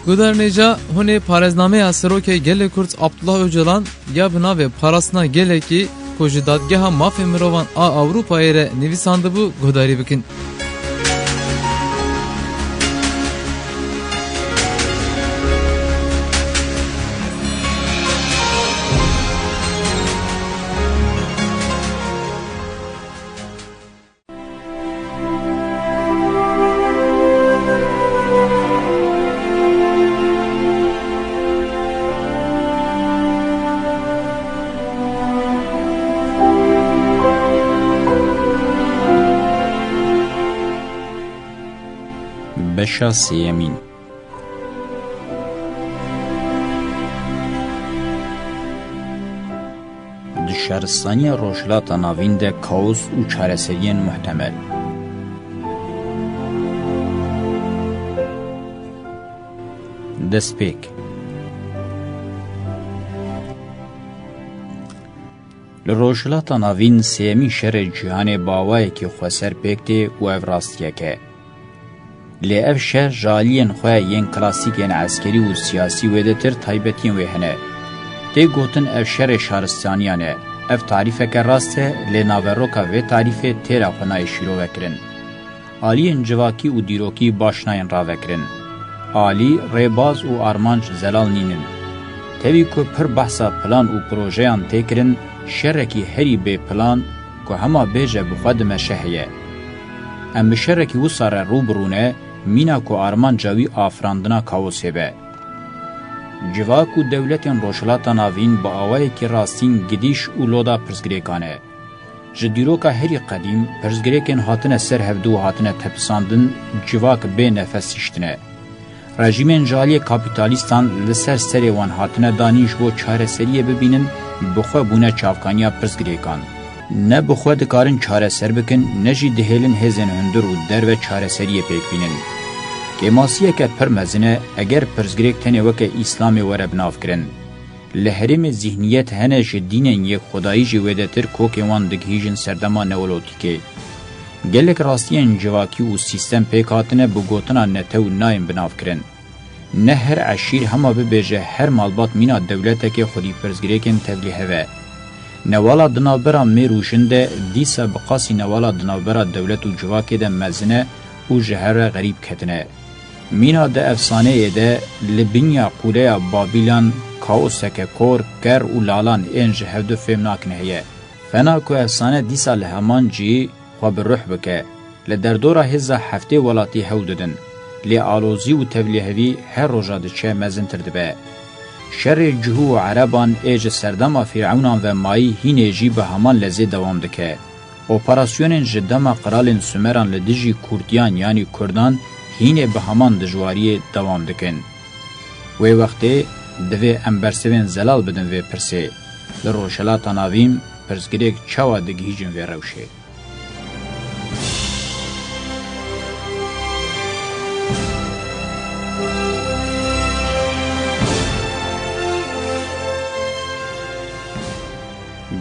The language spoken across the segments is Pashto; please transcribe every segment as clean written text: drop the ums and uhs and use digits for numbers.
Guderneca hune parezname asroke gele Kurt Abdullah Öcalan ya bina ve parasına gele ki koji dadgeha mafya mirovan a Avrupa ere nivisandı bu gudari bikin. Beşa Sêyemîn. Di şaristaniya Rojhilata navîn de kaos û çareseriyên muhtemel. Destpêk. Li Rojhilata navîn sêyemîn şerê cîhanê bawayekî xweser pêk tê û ev rastiyek e. Lê ev şer jaliyên xwe yên klasîkên eskerî û siyasî wê de tir taybetiyên wê hene. Tê gotin ev şerê şaristaniyan e. Ev tarîfeke rast e, lê naveroka vê tarîfê têra xwe nayê şîrovekirin. Aliyên civakî û dîrokî baş nayên ravekirin. Alî, rêbaz û armanc zelal nînin. Tevî ku pir behsa plan û projeyan tê kirin, şerekî herî bê plan ku hema bêje bi xwe dimeşe heye. Em bi şerekî wisa re rûbirûne, mîna ku armanca wî afirandina kaosê be. Civak û dewletên Rojhilata navîn bi awayekî rastîn gidîş û loda pirsgirêkan e. Ji dîroka herî qedîm, pirsgirêkên hatine ser hevdû û hatine tepisandin, civak bê nefes şiştine. Rejîmên jaliyê kapîtalîstan li ser serê wan hatine danîn ji bo çareseriyê bibînin, bi xwe bûne çavkaniya pirsgirêkan. Ne bi xwe dikarin çareser bikin, ne jî dihêlin hêzên hundir û derve çareseriyê pêk bînin. Kêmasiyeke pir mezin e, eger pirsgirêk tenê weke îslamê were binav kirin. Li herêmê zihniyet hene ji dînên yekxwedayî jî wê de tir kokên wan digihîjin serdema neolotîkê. Gelek rastiyên civakî û sîstem pêk hatine bi gotina netew nayên binav kirin. Ne her eşîr hema bibêje her malbat mîna dewletekê xwedî pirsgirêkên tevlî heve. Newala dinavbera mêrûjin de dîsa bi qasî newala dinavbera dewlet û civakê de mezine û ji her re xerîb ketine. Mîna de efsaneyê de li binya quleya Babîlan kaoseke kor, ker û lalan ên ji hevdû fêm nakin heye. Fena ku efsane dîsa li heman cî xwe bi ruh bike. Li derdora hêza heftê welatî hewl didin. Lê alozî û tevlîhevî her roja diçe mezintir dibe. Şerê cihû û ereban ê ji serdema Fir'ewnan ve mayî hînê jî bi heman lezê dewam dike. Operasyonên ji dema qiralên Sümeran li dijî Kurdiyan yanî Kurdan hînê bi heman dijwariyê dewam dikin. Wê wextê divê em bersivên zelal bidin vê pirsê. Li Rojhilata navîn pirsgirêk çawa digihîjin vê rewşê.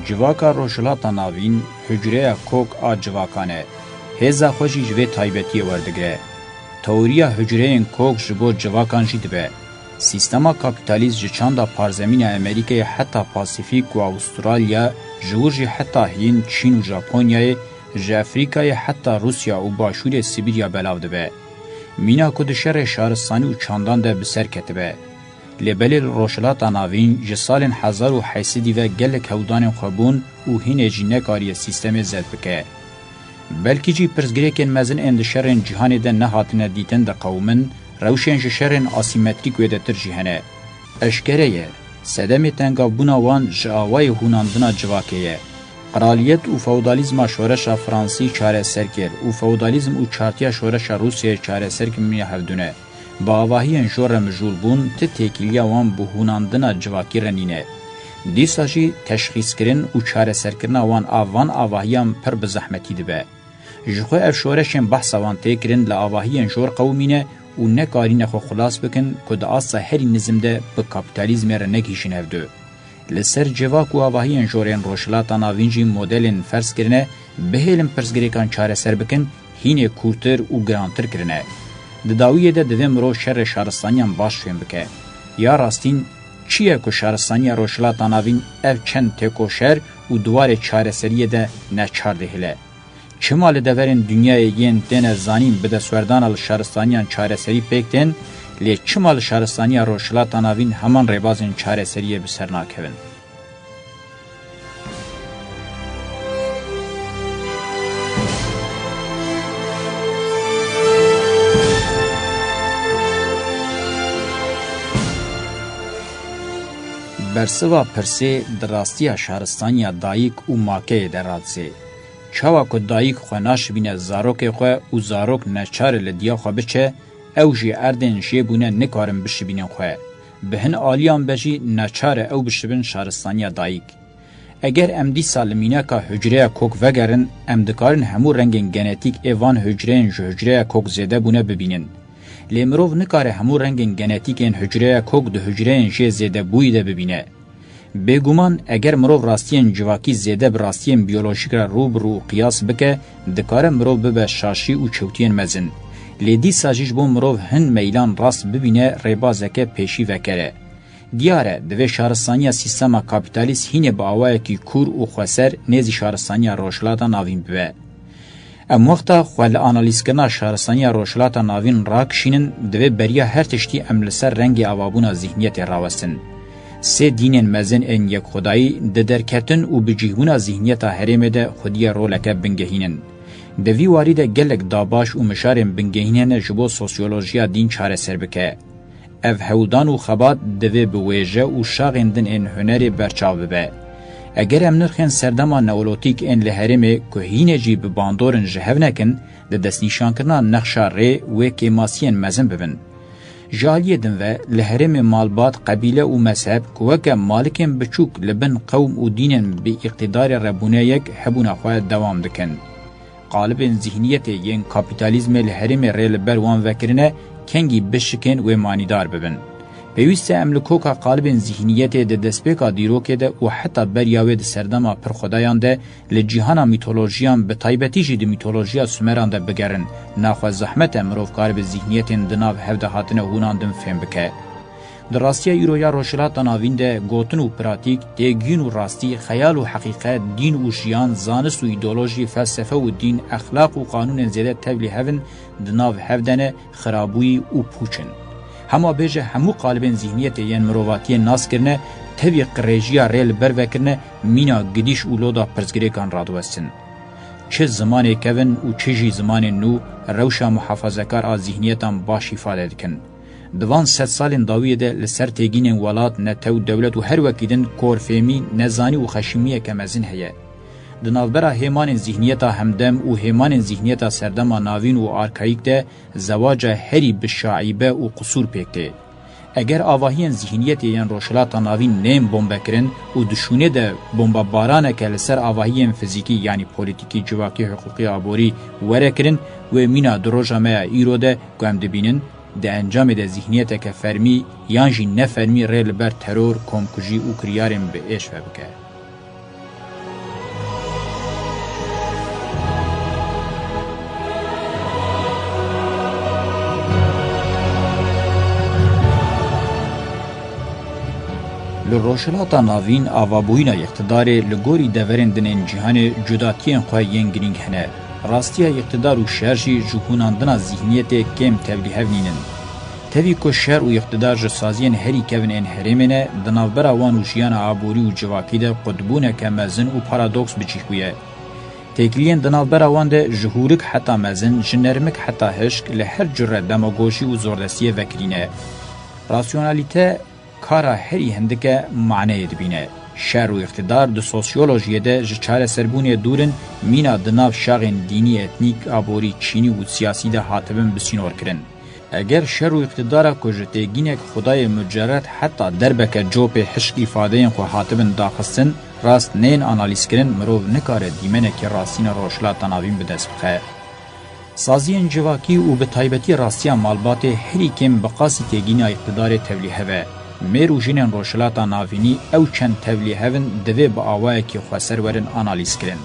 Civaka Rojhilata navîn hücreya kok a civakan e. Hêza xwe jî ji vê taybetiyê werdigire. Teoriya hücreyên kok ji bo civakan jî dibe. Sîstema kapîtalîst ji çanda parzemîna Amerîkayê heta Pasîfîk û Avustralya, ji wir jî heta Hîn, Çîn û Japonyayê, ji Efrîkayê heta Rusya û başûrê Sibîrya belav dibe. Mîna ku di şerê şaristanî û çandan de bi ser ketibe. Lêbelê Rojhilata navîn ji salên 1980 ve gelek hewdanên xwe bûn û hînê jî nekariye sîstemê zed bike. Belkî jî pirsgirêkên mezin ên di şerên cîhanê de nehatine dîtin de qewmin, rewşên ji şerên asîmetrîk wê de tir jî hene. Eşkere ye, sedemê tengavbûna wan ji awayê hûnandina civakê ye. Qiraliyet û feodalîzma şoreşa Fransî çareser kir û feodalîzm û çartiya şoreşa Rûsyayê çareser kirmîya hevdûne. Bi avahiyên jor re mijûlbûn, ti têkiliya wan bi hûnandina civakî re nîne. Dîsa jî teşxîskirin û çareserkirina wan a van avahiyan pir bi zehmetî dibe. Ji xwe ev şoreşên behsa wan tê kirin li avahiyên jor qewmîne û nekarîne xwe xilas bikin ku di asa herî nizim de bi kapîtalîzmê re negihîşin hevdû. Li ser civak û avahiyên jorên Rojhilata navîn jî modelên ferz kirine, bihêlin pirsgirêkan çareser bikin, hînê kûrtir û girantir kirine. دداویه ده دوی مرو شر شهرستانیان باش فهم بکه یا راستین چیه که شهرستانی روشلاتا ناوین اف چند تکو شر و دوار چاره سریه ده نچار دهله چه مال دورین دنیای ین دن زانین بده سوردان شهرستانیان چاره سری پکتن لی چه مال شهرستانی روشلاتا ناوین همان ریبازین چاره سریه بسر ناکوین برسوا پرسه دراستی شهرستانی دایک و ماکه دراتزه. چاوا که دایک خواناش بینه زاروک خواه و زاروک نچار لدیا خواه بچه او جی اردن جی بونه نکارم بشی بینن خواه. بهن آلیان بجی نچار او بشبن شهرستانی دایک. اگر امدی سالمینه که حجره کوک وگرن امدکارن همو رنگین گنتیک ایوان حجرین جو حجره کوک زیده بونه ببینن. لیمروف نکاره همو رنگین گنتیکین حجره کوک ده حجرین جه زیده بوی ده ببینه. بگومان اگر مروف راستین جواکی زیده براستین بیولوژیک را روبرو قیاس بکه دکاره مروف ببه شاشی و چوتین مزن. لیدی ساجیش بو مروف هن میلان راست ببینه ریبازکه پیشی وکره. دیاره دوی شهرستانی سیستما کابیتالیست هینه با آوائه کی کور و خوصر نیزی شهرستانی روشلاتا ناوین بوه. ام وقتا خوال آنالیز کرنا شهرستانی روشلاتا ناوین راکشینن دوی بریا هر تشتی املسر رنگ آوابونا ذهنیت راوستن. سه دینن مزن ان یک خدایی ددرکتن و بجیبونا ذهنیت حریم ده خودی رولکه بنگهینن. دوی وارد گلک داباش و مشارم بنگهینن جبو سوسیولوژیا دین چاره سر بکه. اف هودان و خبات دوی بویجه و شاغندن ان هنری برچاو به. اگر ام نرخن سردما نولوتیک ان لحرمه که هینه جی بباندورن جهو نکن ده دست نیشان کرنا نقشا ری و کیماسین مزن ببن. جالیه دن و لحرم مالبات قبیله و مذهب که مالکن بچوک لبن قوم و دینن بی اقتدار ربونه یک حبونه خواه دوام دکن. قالب ذهنیت ین کابیتالیزم لحرم ریل بروان وکرنه کنگی بشکن و مانیدار ببن. پیوست املکوکا قالب ذهنیت ده دسپیکا دیروکه ده و حتی بریاوه ده سردما پر خدایان ده لجیهانا میتولوژیان به تایبتی جی ده میتولوژیا سومران ده بگرن ناخواه زحمت امروف قالب ذهنیت دناو هفده هاتنه هونان دن فهم بکه. در راستی ایرویا روشلات ناوین ده گوتن و پراتیک دیگین و راستی خیال و حقیقت دین و جیان زانست و ایدولوژی فلسفه و دین اخلاق و قانون زیده تبلی هفن دناو هفدنه خرابوی و پوچن. همه بیجه همو قالبین ذهنیت ین مرواتی ناس کرنه توی قریجیا ریل بر وکرنه مینا گدیش اولودا پرزگری کان رادوستن. چه زمان کون و چه جی زمان نو روشا محافظکار از ذهنیتان باش ifade دکن. دوان 100 سالین داویه ده لسر تیگین ولات نتو دولت و هر وکیدن کورفیمی نزانی و خشمیه کمزین هیه. دنالبرا هیمان ذهنیتا همدم و هیمان ذهنیتا سردما ناوین و آرکایک ده زواج هری بشاعیبه و قصور پکته. اگر آواهین ذهنیت یان روشلاتا ناوین نیم بمب کرن و دشونه ده بمب بارانه که لسر آواهین فیزیکی یعنی پولیتیکی جواکی حقوقی آبوری وره کرن و مینا دروجامه ایرو ده گم دبینن ده انجام ده ذهنیت که فرمی یانجی نفرمی ریل بر ترور کمکجی و کریارم به ایش بکه. لروشلاتا ناوین آوابوینا اقتدار لگوری دورندن جهان جداتین خواه ینگرینگ هنه. راستیا اقتدار و شرجی جهوناندنا ذهنیت کم تبلیه نینن. تبی که شر و اقتدار جسازین هری کون این هرمینه دنابرا وان و جیان عبوری و جواکی ده قدبونه که مزن و پارادوکس بچیخویه. تکلین دنابرا وان ده جهورک حتی مزن جنرمک حتی هشک لحر جره دماغوشی و زوردستی وکرینه. راسیونالیته کارا هری هندکه معنی دبینه. شر و اقتدار د سوسیولوژی ده جچار سربونی دورن مینا دناو شاغن دینی اتنیک آبوری چینی و سیاسی ده حاتبن بسینور کرن. اگر شر و اقتدار کجتگینک خدای مجرد حتی دربک جوب حشق ifade خو حاتبن داخستن راست نین آنالیز کرن مروو نکاره دیمنه که راستین روشلات ناوین بدست بخه. سازین جواکی و به تایبتی راستیا مالبات هری کم بقاسی تگین اقتدار تولیه و میرو جنین روشلاتا ناوینی او چند تولیه هون دوی با آوائه که خواسر ورن آنالیز کرن.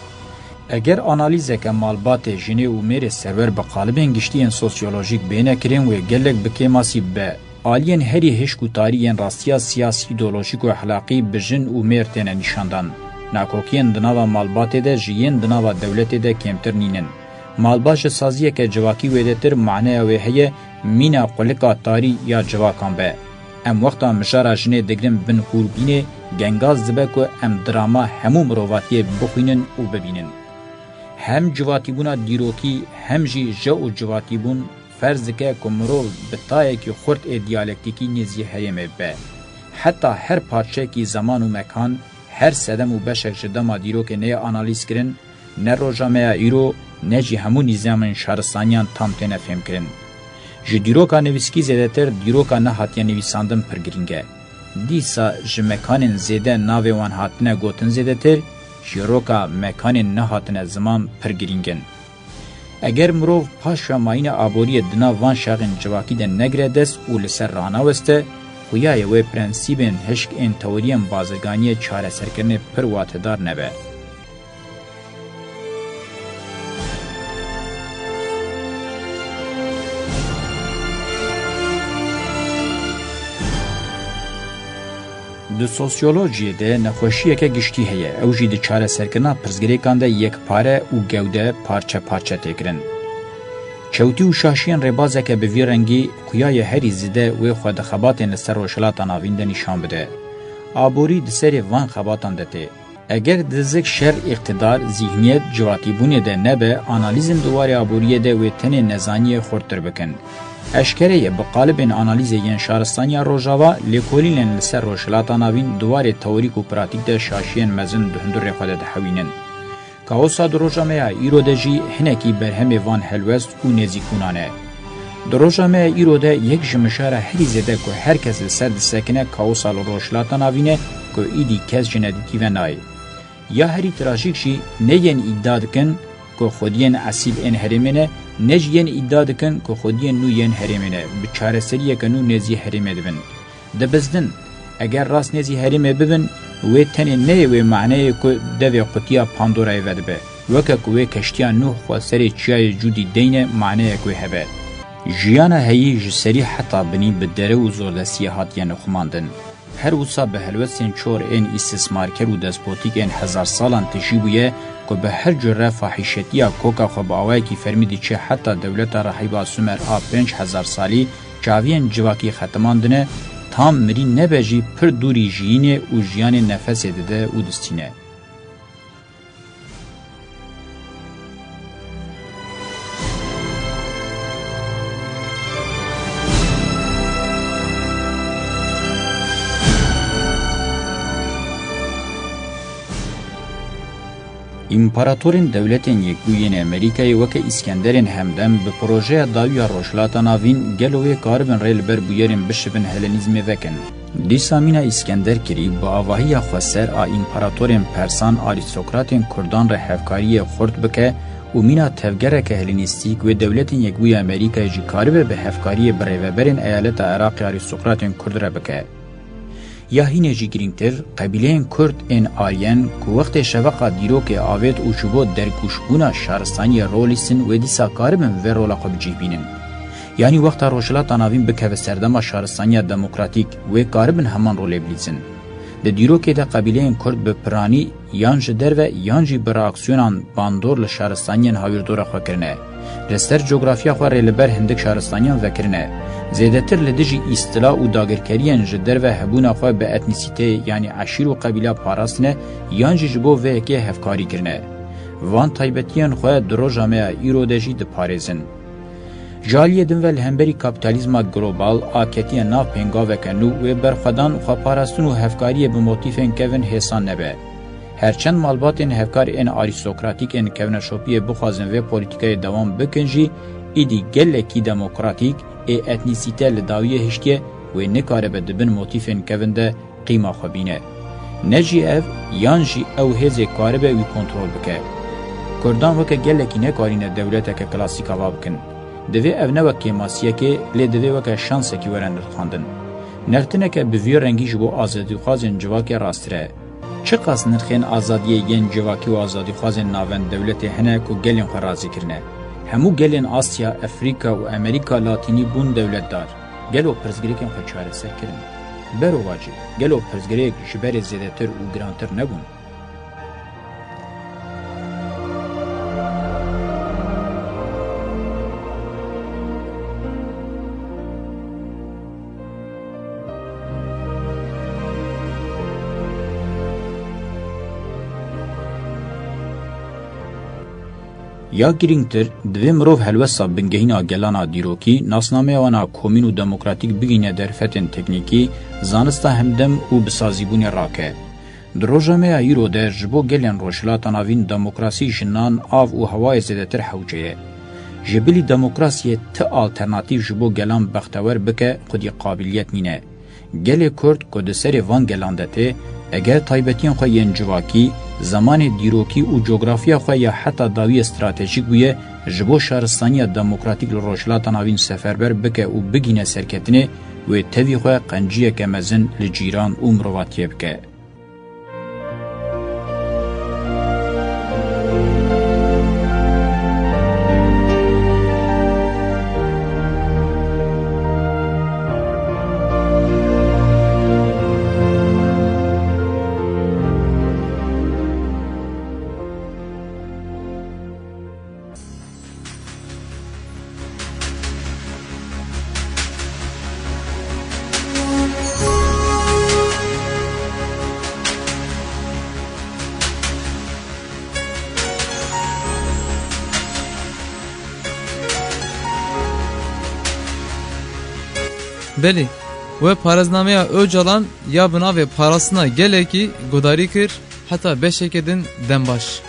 اگر آنالیزه که مالبات جنی و میر سرور بقالبین گشتین سوسیولوژیک بینه کرین و گلک بکیماسی به آلین هری هشکو تاریین راستیا سیاسی ایدولوژیک و اخلاقی بجن و میر تینه نشاندن. ناکوکین دناوا مالبات ده جیین دناوا دولت ده کمتر نینن. مالباش سازیه که جواکی ویدتر معنی و هیه مینا قلقا تاری یا جواکان به. ام وقتا مشارا جنه دگرم بن قوربینه گنگاز دبه که ام دراما همو مرواتیه بخوینن و ببینن. هم جواتی بونا دیروکی هم جی جو جواتی بون فرض که کمرو بتایه که خورد دیالکتیکی نزی هیمه به. حتی هر پارچه کی زمان و مکان هر سدم و بشک جدما دیروک نه آنالیز کرن نه روژامه ایرو نه جی همو نظام شهرستانیان تام تنه فهم کرن. جی دیروکا نویسکی زیدتر دیروکا نه هاتیه نویساندن پرگرینگه. دیسا جی مکانن زیده ناوی وان هاتنه گوتن زیدتر جیروکا مکانن نه هاتنه زمان پرگرینگن. اگر مروف پاش و ماین آبوری دنا وان شاغن جواکی ده نگره دست و لسر رانا وسته خویای و پرنسیبن هشک این توریم بازرگانی چاره سرکرنه پر واتدار نبه. د سوسیولوژی ده نخوشیه که گشتی هیه او جی ده چاره سرکرنا پرزگریکان ده یک پاره و گوده پارچه پارچه تکرن. چوتی و شاشین ربازه که به وی رنگی خویای هری زیده و خود خباتین لسر روشلاتان آوین ده نشان بده. آبوری ده سری وان خباتان ده ته. اگر دزک شر اقتدار ذهنیت جواتی بونه ده نبه آنالیزن دواری آبوریه ده و تن نزانی خورتر بکن. اشکره بقالب آنالیز ین شهرستانیا روجاوا لیکولین لسر روشلاتان آوین دواری تئوریک و پراتیک ده شاشین مزن دهندور خود ده حوینن. کاوسا دروجامه ایرو جی هنکی برهم وان هلوست و نزیکونانه. دروجامه ایرو ده یک جمشاره هری زده که هر کس لسر دسکنه کاوسا روشلاتان آوینه که ایدی کس جندیتی و نای. یا هری تراژیک شی نین ادعا دکن که خودین اصیل این حرمینه نجین ادعا دکن که خودین نو ین حرمینه بچاره سریه که نو نزی حرمه دبن. دبزدن اگر راست نزی حرمه ببن و تنی نه و معنی که دوی قطیا پاندورای ودبه وکه که کشتیا نو خو سری چیای جودی دینه معنی که هبه. جیانا هایی جسری حتی بنی بدره و زوردستی هاتیه نخماندن. هر وصا به هلوستین چور این استثمارکر و دسپوتیک این هزار سالان تجیبویه که به هر جره فاحشتیا کوکا خوب آوائی که فرمیدی چه حتی دولت رحیبا سومر 5000 سالی جاوین جواکی ختماندنه تام مری نبجی پر دوری جینه و جیان نفس دده و دستینه. امپراتورین دولتین یکوین امریکای وکه اسکندرین همدم به پروژه داویا روشلاتا ناوین گلوی کاربن ریل بر بویرین بشبن هلنیزم وکن. دیسا مینا اسکندر کری با آواهی خوستر آ امپراتورین پرسان آریستوکراتین کردان را هفکاری خورد بکه و مینا تفگره که هلنیستیک و دولتین یکوی امریکای جی کاربه به هفکاری بریوبرین ایالت عراق آریستوکراتین کرد را بکه. یا هینه جی گرینگتر قبیله کرد این آریان که وقت شبقه دیروک آوید و چوبو درکوشبونا شهرستانی رولیسن و دیسا کاربن و رولا خوب جیبینن. یعنی وقت روشلات آناوین بکه و سردما شهرستانی دموکراتیک و کاربن همان رولی بلیزن. ده دیروک ده قبیله کرد به پرانی یانج در و یانجی برا اکسیونان باندور لشهرستانیان هاویردورا خواه کرنه. رستر جغرافیا خواه ریلبر هندک شهرستانیان وکرنه. زیادتر لدجی اصطلاح و داگرکریان جدر و هبونا خواه به اتنیسیته یعنی عشیر و قبیله پاراستنه یانجی جبو و اکی هفکاری کرنه. وان تایبتیان خواه درو جامعه ایرو دجی ده پارزن. جالیه دن و الهمبری کابیتالیزما گلوبال آکتی ناف پنگا وکنو و برخدان خواه پاراستن و هفکاری به موتیفن کون حسان نبه. هرچند مالباتین هفکار این آریستوکراتیک این کون شوپی بخوازن و پولیتیکای دوام بکنجی ایدی گلکی دموکراتیک ای اتنیسیته لداویه هشتیه و نکاره به دبن موتیفین کونده قیمه خوبینه. نجی اف یانجی او هزه کاره به وی کنترول بکه. کردان وکه گلکی نکارینه دولته که کلاسیکا وابکن. دوی او نوکه ماسیه که لی دوی وکه شانسه که ورن نرخاندن. نرتنه که به وی رنگی جبو آزادی خوازن جواک راستره. چه قاس نرخین آزادی ین جواکی و آزادی خوازن ناوند دولت هنه کو گلین خرازی کرنه همو گلین آسیا افریقا و امریکا لاتینی بون دولت دار گلو پرزگریکن خو چاره سر کرن برو واجب گلو پرزگریک جبر زیادتر و گرانتر نبون یا گرینگتر دوی مروف هلوسا بنگهینا گلانا دیروکی ناسنامه وانا کومین و دموکراتیک بگینه در فتن تکنیکی زانستا همدم و بسازیبونی راکه. در روژامه ایرو در جبو گلین روشلاتا ناوین دموکراسی جنان آو و هوای زیدتر حوچه. جبلی دموکراسی تا آلترناتیو جبو گلان بختور بکه خودی قابلیت نینه. گل کرد کدسر وان گلاندته اگر تایبتین خواه ین جواکی زمان دیروکی و جغرافیا خواه یا حتی داوی استراتژیک بویه جبو شهرستانی دموکراتیک لروشلاتا ناوین سفربر بکه و بگینه سرکتنه و تاوی خواه قنجیه که مزن لجیران و مرواتیه بکه. بلی و پارزنامه Öcalan ya buna ve parasına geleki godari kır hatta beşekedin dembaş.